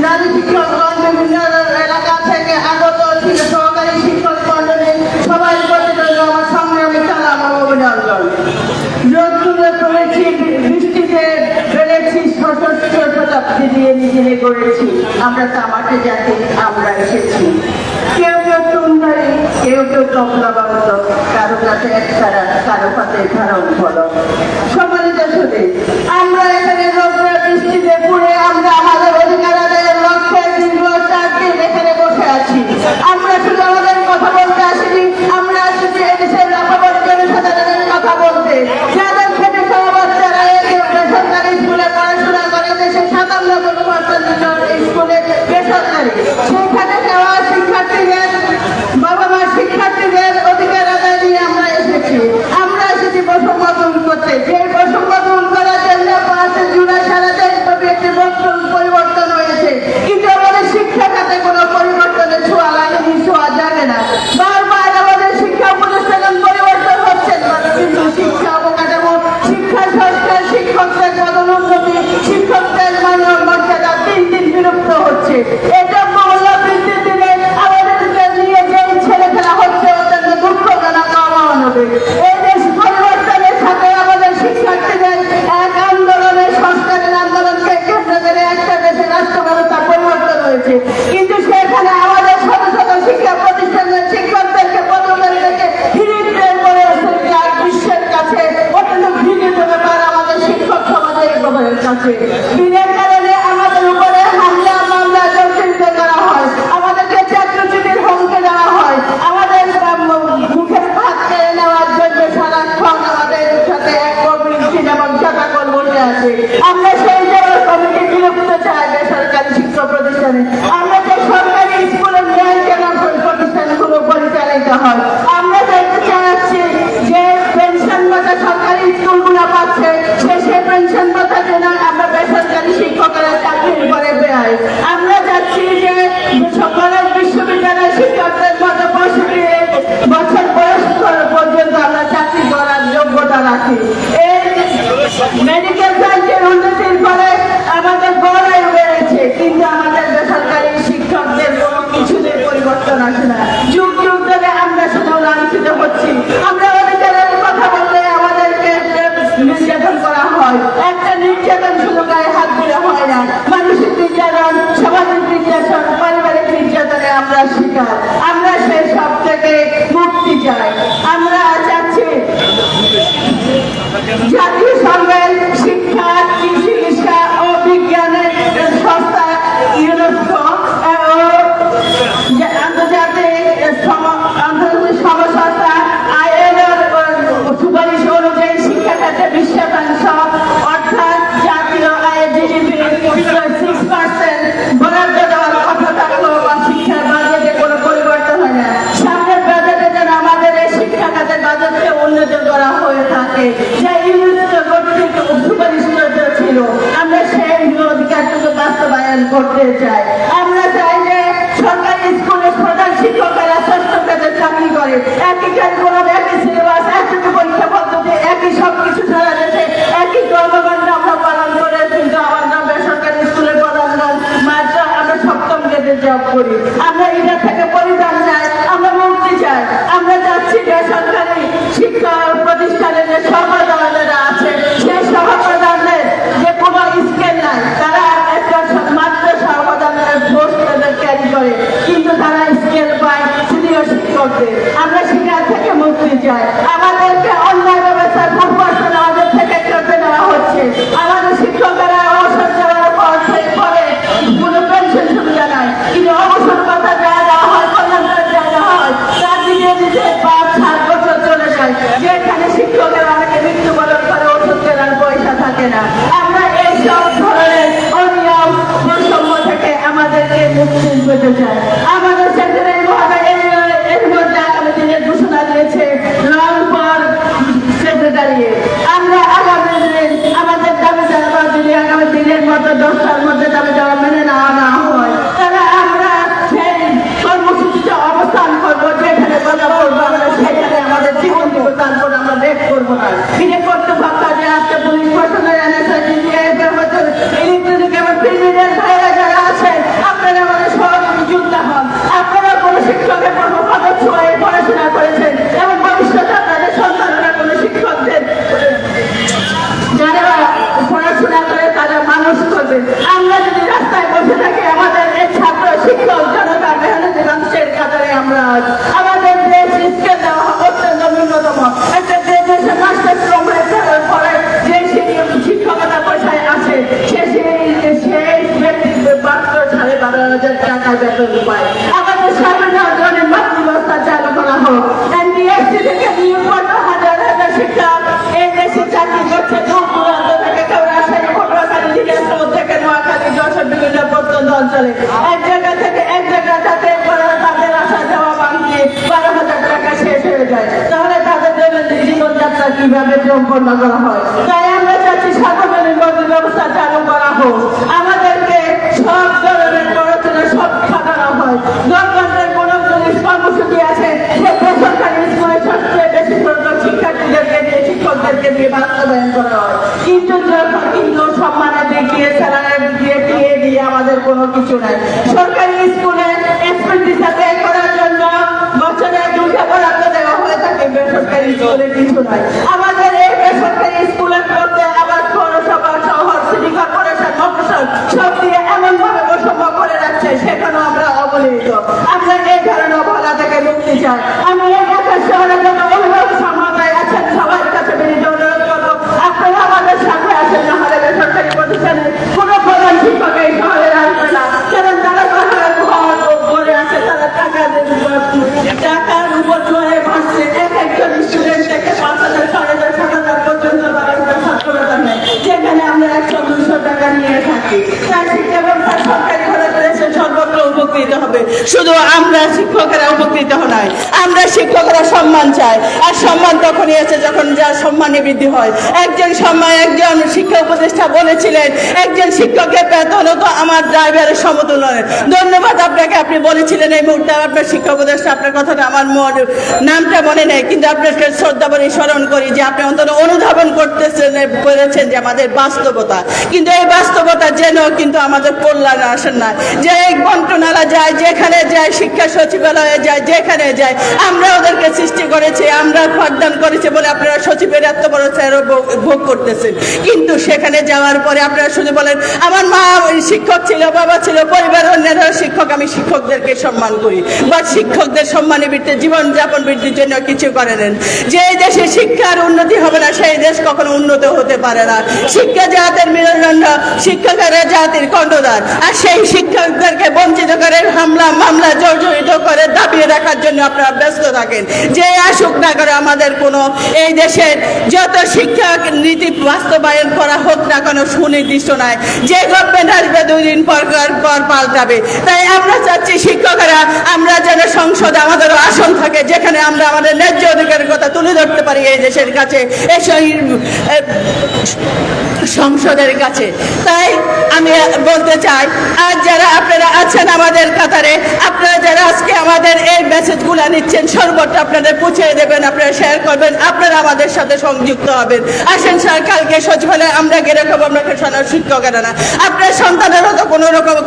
নারী শিক্ষকগণ বিভিন্ন এলাকা থেকে আগত ছিল সহকারী শিক্ষক মন্ডলী সবাই প্রতি আমার সংগ্রামী চালানো অভিনন্দন। রোদ্দুরে পড়েছি, বৃষ্টিতে বেড়েছি, সশস্ত্র শতাব্দী দিয়ে নিজেরে গড়েছি, আমরা তামাকে জাতি, আমরা এসেছি। কেউ কেউ তুন্দারি, কেউ কেউ তবলা বাদক, কারো কাছে একতারা, কারো পাতে ধারণ ফলক। সম্মানিত সুধী, আমরা এখানে রোদ্দুরে বৃষ্টিতে পুড়ে আমরা আমাদের অধিকার আদায়ের লক্ষ্যে দীর্ঘ 4 দিন এখানে বসে আছি। আমরা শুধু আমাদের কথা বলতে আসিনি, আমরা আসছি এদেশের লাফাবাদ জনসাধারণের কথা বলতে, যাদের খেটে খাওয়া বাচ্চারা বেসরকারি স্কুলে পড়াশোনা করে, দেশে 57% স্কুলে বেসরকারি। সেই খেটে খাওয়া শিক্ষার্থীদের বাবা মা শিক্ষার্থীদের অধিকার আদায় নিয়ে আমরা এসেছি। আমরা এসেছি বৈষম্য দূর করতে। যে বৈষম্য দূর করার জন্য 5 জুলাই সারা দেশব্যাপী একটি পরিবর্তন হয়েছে, কিন্তু আমাদের শিক্ষা খাতে কোনো পরিবর্তনের ছোঁয়া লাগেনি, ছোঁয়া যাবে না। বারবার আমাদের শিক্ষা প্রতিষ্ঠান পরিবর্তন হচ্ছে, কিন্তু শিক্ষা অবকাঠামো, শিক্ষা সংস্কার, শিক্ষকদের পদোন্নতি, শিক্ষকদের মানব মর্যাদা দিন দিন বিলুপ্ত হচ্ছে। এটা মহল্লা বৃদ্ধির দিনে আমাদেরকে নিয়ে যে ছেলে খেলা হচ্ছে, ওদেরকে দুঃখজনক অবমানবে। এই দেশ পরিবর্তনের সাথে আমাদের শিক্ষার্থীদের এক আন্দোলনের, সংস্কারের আন্দোলনকে কেন্দ্র করে একটা দেশের রাষ্ট্র ব্যবস্থা পরিবর্তন হয়েছে, কিন্তু সেখানে আমাদের শত শত শিক্ষা প্রতিষ্ঠানের শিক্ষকদেরকে পদোন্নতি রেখে হিরিটের করে আর বিশ্বের কাছে অত্যন্ত ঘৃণিত ব্যাপার আমাদের শিক্ষক সমাজের কাছে। বিনের কারণে আমাদের উপরে হামলা মামলা জর্জরিত করা হয়, আমাদেরকে চাকরিচ্যুতির হুমকি দেওয়া হয়, আমাদের মুখের ভাত কেড়ে নেওয়ার জন্য সারাক্ষণ আমাদের সাথে এক কমিটি এবং চাকাকল বসে আছে। আমরা সেই জায়গায় কমিটি বিলুপ্ত চাই বেসরকারি শিক্ষা প্রতিষ্ঠানে। আমরা যে সরকারি স্কুলের ন্যায় কেন প্রতিষ্ঠানগুলো পরিচালিত হয়, আমরা দেখতে চাচ্ছি যে পেনশন ভাতা সরকারি স্কুলগুলো পাচ্ছে, সেই পেনশন ভাতা যেন আমরা বেসরকারি শিক্ষকেরা চাকরির করে বেড়াই। আমরা চাচ্ছি যে সকলের বিশ্ববিদ্যালয় শিক্ষকদের মতো 65 বছর বয়স পর্যন্ত আমরা চাকরি করার যোগ্যতা রাখি। এই মেডিকেল সায়েন্সের উন্নতির ফলে আমাদের গড় আয়ু বেড়েছে, কিন্তু আমাদের বেসরকারি শিক্ষকদের কোনো কিছুতেই পরিবর্তন আসে না। যুগ যুগ ধরে আমরা শুধু লাঞ্ছিত হচ্ছি। আমরা অধিকারের কথা বললে আমাদেরকে নির্যাতন করা হয়। একটা নির্যাতন শুধু গায়ে হাত দিলে হয় না, মানসিক নির্যাতন, সামাজিক নির্যাতন, পারিবারিক নির্যাতনে আমরা শিকার। আমরা সেই সব থেকে মুক্তি চাই। আমরা চাচ্ছি জাতীয় সম্মেলন শিক্ষা, চিকিৎসা ও বিজ্ঞানের সংস্থা ইউনেস্কো আন্তর্জাতিক সমসংস্থা আইএলওর সুপারিশ অনুযায়ী শিক্ষা খাতে 20% অর্থাৎ জাতীয় আয়ের জিডিপির 6% বরাদ্দ দেওয়ার কথা থাকলেও শিক্ষার বাজেটে কোনো পরিবর্তন হয় না। সামনের বাজেটে যেন আমাদের এই শিক্ষা খাতের বাজেটকে উন্নত করা হয়ে থাকে, যা ইউনেস্কো কর্তৃক সুপারিশ ছিল। আমরা সেই অধিকারটুকু বাস্তবায়ন করতে চাই। আমরা চাই যে সরকারি স্কুলের প্রধান শিক্ষকেরা ষষ্ঠ গ্রেডের চাকরি করে, একই কারিকুলাম, একই সিলেবাস, একই পরীক্ষা পদ্ধতি, একই সবকিছু সারা দেশে একই কর্মকাণ্ড আমরা পালন করে, কিন্তু আমরা বেসরকারি স্কুলের প্রধান মাত্র আমরা 7ম গ্রেডে জব করি। আমরা এটা থেকে পরিত্রাণ চাই, আমরা মুক্তি চাই। আমরা চাচ্ছি বেসরকারি শিক্ষা প্রতিষ্ঠানের যে সহপ্রধানেরা আছে, সেই সহপ্রধানদের যে কোনো স্কেল নাই, তারা একটা মাত্র সহপ্রধানের পোস্ট ক্যারি করে, কিন্তু তারা স্কেল পায় সিনিয়র শিক্ষকদের। আমরা শিক্ষা থেকে মুক্তি চাই। আমাদেরকে অন্যায় ব্যবস্থার পরিবর্তন আমাদের থেকে করতে নেওয়া হচ্ছে। আমাদের শিক্ষকেরা অবসর যাওয়ার পরে কোনো পেনশন সুবিধা নাই, কিন্তু অবসর কথা দেওয়া দেওয়া হয়, কল্যাণ দেওয়া হয়, তার দিকে দিতে 5-7 বছর চলে যায়, যেখানে শিক্ষকেরা অনেকে মৃত্যুবরণ করে, ওষুধ কেনার পয়সা থাকে বিভিন্ন প্রত্যন্ত অঞ্চলে এক জায়গা থেকে এক জায়গা যাতে করে তাদের আসা যাওয়া বাংলিয়ে 12,000 টাকা শেষ হয়ে যায়, তাহলে তাদের দৈনন্দিন জীবনযাত্রা কিভাবে সম্পন্ন করা হয়? তাই আমরা চাচ্ছি সার্বজনীন বদলি ব্যবস্থা চালু করা হোক, আমাদেরকে সব ধরনের পড়াশোনা সব খাটানো হয়। গণতন্ত্রের কোন কর্মসূচি আছে যে বেসরকারি স্কুলে সবচেয়ে বেশি সংখ্যক শিক্ষার্থীদেরকে দিয়ে শিক্ষকদেরকে দিয়ে বাস্তবায়ন করা হয়, কিন্তু সম্মানের দিক দিয়ে স্যালারির দিক দিয়ে পিএ দিয়ে আমাদের কোনো কিছু নাই। সরকারি স্কুলে এক্সপেন্ডিচার আদায় করার জন্য বছরে 2টা বরাদ্দ দেওয়া হয়ে থাকে, বেসরকারি স্কুলে কিছু নাই। আমাদের এই বেসরকারি স্কুলের মধ্যে আবার পৌরসভা, শহর, সিটি কর্পোরেশন, মফস্বল সব দিয়ে এমন ভাবে বৈষম্য করে রাখছে, সেখানেও আমরা অবহেলিত। আমরা এই ধরনের অবহেলা থেকে মুক্তি চাই। আমি এই ঢাকা শহরের জন্য অভিভাবক সমাজে আছেন সবার কাছে বিনীত অনুরোধ করবো, আপনারা আমাদের সাথে আসেন, না হলে বেসরকারি প্রতিষ্ঠানে কোনো প্রধান শিক্ষক এই শহরে আসবে না, কারণ তারা পাহাড়ের ঘর করে আছে, তারা টাকার উপর চলে ভাসছে। একজন স্টুডেন্ট থেকে 5,000, 7,500 পর্যন্ত তারা ছাত্রবেতন নেয়, যেখানে আমরা 100-200 টাকা নিয়ে থাকি। তাই শিক্ষা ব্যবস্থা সরকারি হলে দেশের সর্বত্র উপকৃত হবে, শুধু আমরা শিক্ষকেরা উপকৃত নয়, আমরা শিক্ষকরা সম্মান চাই। আর সম্মান তখনই আছে যখন যার সম্মানে বৃদ্ধি হয়। একজন শিক্ষা উপদেষ্টা বলেছিলেন, একজন শিক্ষকের বেতন তো আমার ড্রাইভারের সমতুল্য নয়। ধন্যবাদ আপনাকে, আপনি বলেছিলেন এই মুহূর্তে আপনার শিক্ষা উপদেষ্টা, আপনার কথাটা আমার নামটা মনে নেই, কিন্তু আপনাকে শ্রদ্ধা করে স্মরণ করি যে আপনি অন্তত অনুধাবন করেছেন যে আমাদের বাস্তবতা, কিন্তু এই বাস্তবতা যেন কিন্তু আমাদের কল্যাণ আসেন না, যে এই মন্ত্রণালয় যায়, যেখানে যায়, শিক্ষা সচিবালয়ে যায়, যেখানে যায়, আমরা ওদেরকে সৃষ্টি করেছি, আমরা পাঠদান করেছি বলে আপনারা সচিবের এত বড় চেয়ারও ভোগ করতেছেন, কিন্তু সেখানে যাওয়ার পরে আপনারা শুধু বলেন আমার মা শিক্ষক ছিল, বাবা ছিল, পরিবারের অন্যান্য শিক্ষক, আমি শিক্ষকদেরকে সম্মান করি, বা শিক্ষকদের সম্মানে বৃদ্ধি, জীবনযাপন বৃদ্ধির জন্য কিছু করেন। যে দেশে শিক্ষার উন্নতি হবে না, সেই দেশ কখনো উন্নত হতে পারে না। শিক্ষা জাতির মেরুদণ্ড, শিক্ষকেরা জাতির কণ্ঠদার, আর সেই শিক্ষকদেরকে বঞ্চিত করে হামলা মামলা জর্জরিত করে দাবিয়ে রাখার জন্য আপনারা ব্যস্ত থাকেন। যে আসুক না করে আমাদের কোনো এই দেশের যত শিক্ষা নীতি বাস্তবায়ন করা হোক না কেন সুনির্দিষ্ট নয়, যে গভর্নমেন্ট আসবে 2 দিন পর পাল্টাবে। তাই আমরা চাচ্ছি শিক্ষকেরা আমরা যেন সংসদে আমাদের আসন থাকে, যেখানে আমরা আমাদের ন্যায্য অধিকারের কথা তুলে ধরতে পারি এই দেশের কাছে, এই সংসদের কাছে। তাই আমি বলতে চাই, আজ যারা আপনারা আছেন আমাদের কাতারে, আপনারা যারা আজকে আমাদের এই মেসেজগুলো নিচ্ছেন, সর্বত্র আপনাদের পৌঁছে দেবেন, আপনারা শেয়ার করবেন, আপনারা আমাদের সাথে সংযুক্ত হবেন। আসেন স্যার, কালকে সচিবালয়ে আমরা গেলে আমরা শিক্ষকেরা না, আপনার সন্তানেরও তো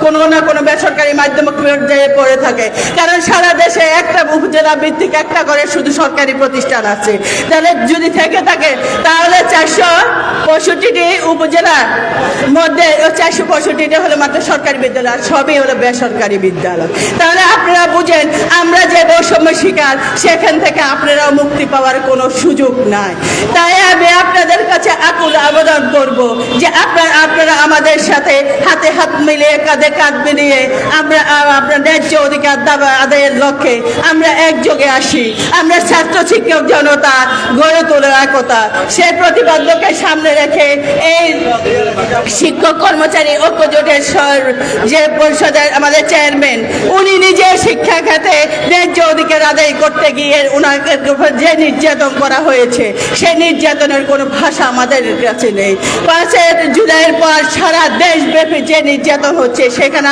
কোনো না কোনো বেসরকারি মাধ্যমিক পর্যায়ে পড়ে থাকে, কারণ সারা দেশে একটা উপজেলা ভিত্তিক একটা করে শুধু সরকারি প্রতিষ্ঠান আছে। তাহলে যদি থেকে থাকে তাহলে 465টি উপজেলার মধ্যে 465টা হলো মাত্র সরকারি বিদ্যালয়, আর সবই হলো বেসরকারি বিদ্যালয়। তাহলে আপনারা বুঝেন আমরা যে বৈষম্য শিকার, সেখান থেকে আপনারাও মুক্তি পাওয়ার কোনো সুযোগ নাই। তাই আমি আপনাদের কাছে আকুল আবেদন করব যে আপনারা আমাদের সাথে হাতে হাত মিলিয়ে, কাঁধে কাঁধ মিলিয়ে আমরা আপনার ন্যায্য অধিকার আদায়ের লক্ষ্যে আমরা একযোগে আসি। আমরা ছাত্র শিক্ষক জনতা গড়ে তোলার একতা, সেই প্রতিবদ্ধকে সামনে রেখে এই শিক্ষক কর্মচারী ঐক্য জোটের যে পরিষদের আমাদের চেয়ারম্যান, উনি নিজে শিক্ষা খাতে ন্যায্য অধিকার আদায় করতে গিয়ে ওনাকে যে নির্যাতন করা হয়েছে, সেই নির্যাতনের কোনো ভাষা আমাদের কাছে নেই। 5 জুলাইয়ের পর সারা দেশব্যাপী যে নির্যাতন হচ্ছে, সেখানে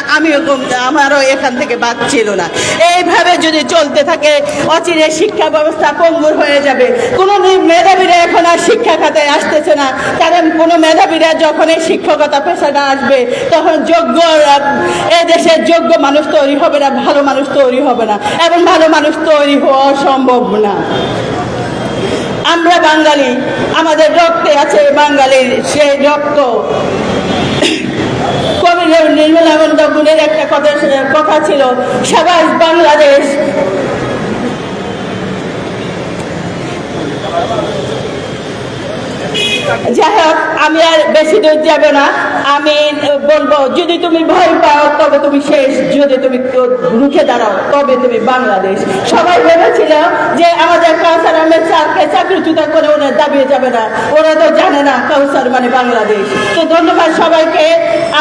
আমারও এখান থেকে বাদ ছিল না। এইভাবে যদি চলতে থাকে অচিরে শিক্ষা ব্যবস্থা পঙ্গুর হয়ে যাবে। কোনো মেধাবীরা এখন আর শিক্ষা খাতে আসতেছে না, কারণ কোনো মেধাবীরা যখন এই শিক্ষকতা পেশাটা আসবে, তখন দেশের যোগ্য মানুষ তৈরি হবে না, ভালো মানুষ তৈরি হবে না, এবং ভালো মানুষ তৈরি হওয়া সম্ভব না। আমরা বাঙালি, আমাদের রক্তে আছে বাঙালির সেই রক্ত। কবি নির্মলানন্দ গুণের একটা কথা ছিল, সাবাস বাংলাদেশ। যাই হোক, আমি আর বেশি দূর যাব না। আমি বলবো, যদি তুমি ভয় পাও তবে তুমি শেষ, যদি তুমি রুখে দাঁড়াও তবে তুমি বাংলাদেশ। সবাই ভেবেছিল যে আমাদের কাউসার আহমেদ স্যারকে চাকরিচ্যুত করে ওরা দাবিয়ে যাবে না, ওরা তো জানে না কাউসার মানে বাংলাদেশ। তো ধন্যবাদ সবাইকে।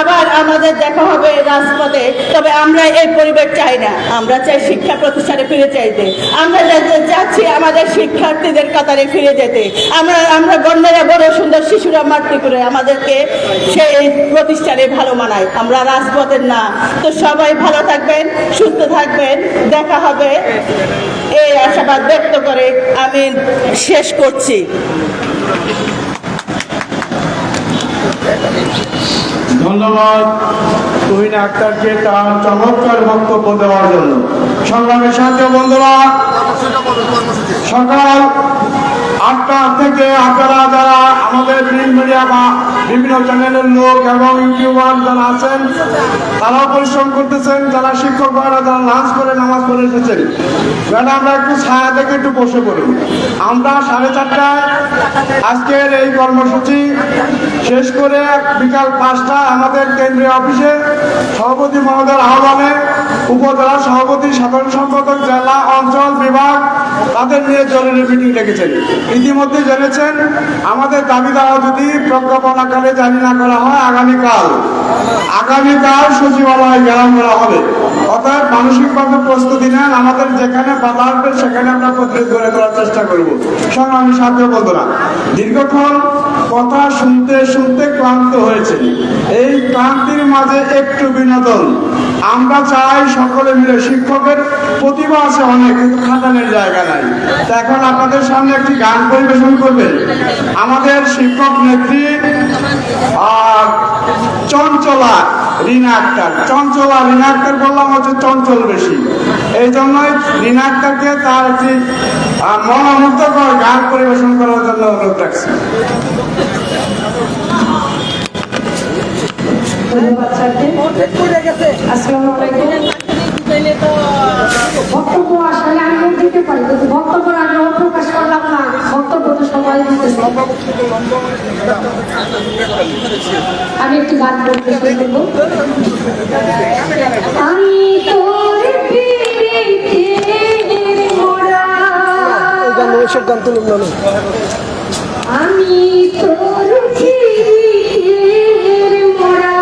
আবার আমাদের দেখা হবে রাজপথে। তবে আমরা এই পরিবেশ চাই না, আমরা চাই শিক্ষা প্রতিষ্ঠানে ফিরে চাইতে। আমরা চাচ্ছি আমাদের শিক্ষার্থীদের কাতারে ফিরে যেতে। আমরা বন্যারা বড় সুন্দর শিশুরা মাতৃ করে আমাদেরকে সেই প্রতিষ্ঠানে ভালো মানায়, আমরা রাজপথের না। তো সবাই ভালো থাকবেন, সুস্থ থাকবেন, দেখা হবে এই আশাবাদ ব্যক্ত করে আমি শেষ করছি। ধন্যবাদ তুহিন আক্তারকে তার চমৎকার বক্তব্য দেওয়ার জন্য। সংগ্রামের সাথে বন্ধুরা, সকাল 8টা থেকে আপনারা যারা আমাদের প্রিন্ট মিডিয়া বা বিভিন্ন চ্যানেলের লোক এবং ইউটিউবার যারা আছেন তারাও পরিশ্রম করতেছেন, যারা শিক্ষক ভাইরা যারা লাঞ্চ করে নামাজ পড়ে এসেছেন, আমরা একটু ছায়া থেকে একটু বসে পড়ুন। আমরা 4:30টায় আজকের এই কর্মসূচি শেষ করে বিকাল 5টায় আমাদের কেন্দ্রীয় অফিসে সভাপতি মহোদয়ের আহ্বানে উপজেলা সভাপতি, সাধারণ সম্পাদক, জেলা, অঞ্চল, বিভাগ তাদের নিয়ে জরুরি মিটিং ডেকেছেন। ইতিমধ্যে জেনেছেন আমাদের দাবি দেওয়া যদি প্রজ্ঞাপন আকারে জারি না করা হয় আগামীকাল সচিবালয় ঘেরাও করা হবে। অর্থাৎ মানসিকভাবে প্রস্তুতি নেন, আমাদের যেখানে বাধা আসবে সেখানে আমরা প্রতিরোধ গড়ে তোলার চেষ্টা করবো। সংগ্রামী সাথী বন্ধুরা, দীর্ঘক্ষণ কথা শুনতে শুনতে ক্লান্ত হয়েছে। এই ক্লান্তির মাঝে একটু বিনোদন আমরা চাই। সকলে মিলে, শিক্ষকের প্রতিভা আছে অনেক, কিন্তু খাটানোর জায়গা নাই। তো এখন আপনাদের সামনে একটি গান পরিবেশন করবেন আমাদের শিক্ষক নেত্রী চঞ্চলা রিনা আক্তার। চঞ্চলা রিনা আক্তার বললাম হচ্ছে চঞ্চল বেশি, এই জন্যই রিনা আক্তারকে তার একটি মনোমুগ্ধকর গান পরিবেশন করার জন্য অনুরোধ রাখছি। ধন্যবাদ স্যারকে। আসসালামু আলাইকুম। বক্তব্য আসলে আমি দিতে পারি, কিন্তু বক্তব্যের আগ্রহ প্রকাশ করলাম না, বক্তব্য তো সবাই দিতেছে। আমি একটু গান করতে শুনবো। আমি তোর পিরিতের মোরা, আমি তোর পিরিতের মোরা,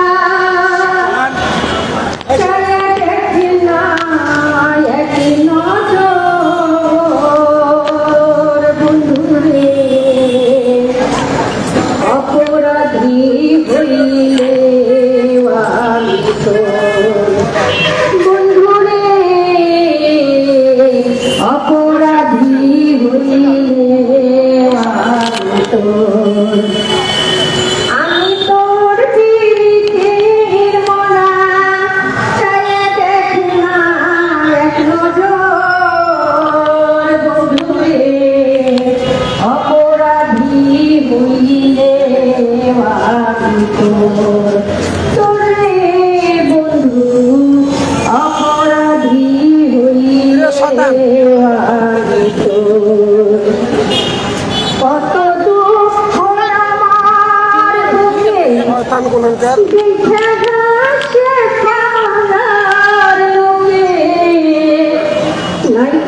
Like